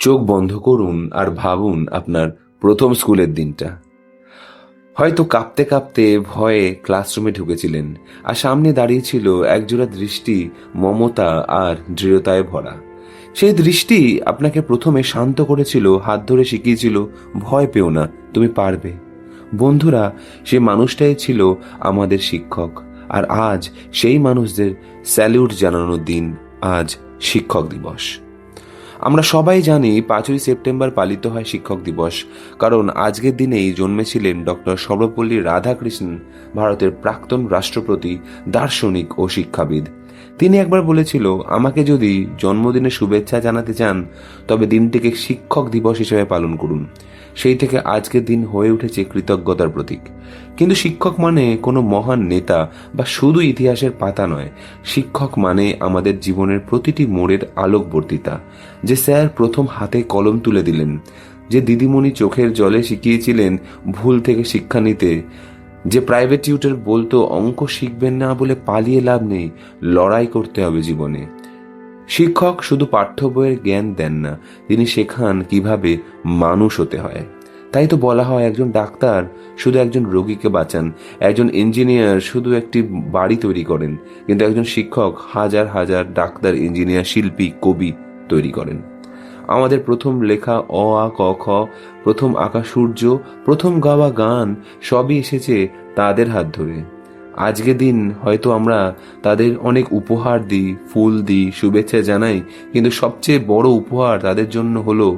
চোখ বন্ধ করুন আর ভাবুন আপনার প্রথম স্কুলের দিনটা। হয়তো কাঁপতে কাঁপতে ভয়ে ক্লাসরুমে ঢুকেছিলেন, আর সামনে দাঁড়িয়ে ছিল একজোড়া দৃষ্টি, মমতা আর দৃঢ়তায় ভরা। সেই দৃষ্টি আপনাকে প্রথমে শান্ত করেছিল, হাত ধরে শিখিয়েছিল, ভয় পেও না, তুমি পারবে। বন্ধুরা, সেই মানুষটাই ছিল আমাদের শিক্ষক। আর আজ সেই মানুষদের স্যালিউট জানানোর দিন। আজ শিক্ষক দিবস। আমরা সবাই জানি 5ই সেপ্টেম্বর পালিত হয় শিক্ষক দিবস, কারণ আজকের দিনেই জন্মেছিলেন ডক্টর সর্বপল্লী রাধাকৃষ্ণন, ভারতের প্রাক্তন রাষ্ট্রপতি, দার্শনিক ও শিক্ষাবিদ। তিনি একবার বলেছিল, আমাকে যদি জন্মদিনে শুভেচ্ছা জানাতে চান তবে দিনটিকে শিক্ষক দিবস হিসেবে পালন করুন। সেই থেকে আজকের দিন হয়ে উঠেছে কৃতজ্ঞতার প্রতীক। কিন্তু শিক্ষক মানে কোনো মহান নেতা বা শুধু ইতিহাসের পাতা নয়। শিক্ষক মানে আমাদের জীবনের প্রতিটি মোড়ের আলোকবর্তিতা। যে স্যার প্রথম হাতে কলম তুলে দিলেন, যে দিদিমণি চোখের জলে শিখিয়েছিলেন ভুল থেকে শিক্ষা নিতে, যে প্রাইভেট টিউটর বলতো অঙ্ক শিখবেন না বলে পালিয়ে লাভ নেই, লড়াই করতে হবে জীবনে। শিক্ষক শুধু পাঠ্য বইয়ের জ্ঞান দেন না, তিনি শেখান কিভাবে মানুষ হতে হয়। তাই তো বলা হয়, একজন ডাক্তার শুধু একজন রোগীকে বাঁচান, একজন ইঞ্জিনিয়ার শুধু একটি বাড়ি তৈরি করেন, কিন্তু একজন শিক্ষক হাজার হাজার ডাক্তার, ইঞ্জিনিয়ার, শিল্পী, কবি তৈরি করেন। আমাদের প্রথম লেখা অ আ ক খ, প্রথম আঁকা সূর্য, প্রথম গাওয়া গান সবই এসেছে তাদের হাত ধরে। আজকে দিন হয়তো আমরা তাদের অনেক উপহার দিই, ফুল দিই, শুভেচ্ছা জানাই, কিন্তু সবচেয়ে বড় উপহার তাদের জন্য হলো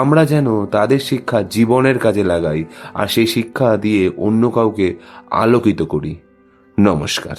আমরা যেন তাদের শিক্ষা জীবনের কাজে লাগাই, আর সেই শিক্ষা দিয়ে অন্য কাউকে আলোকিত করি। নমস্কার।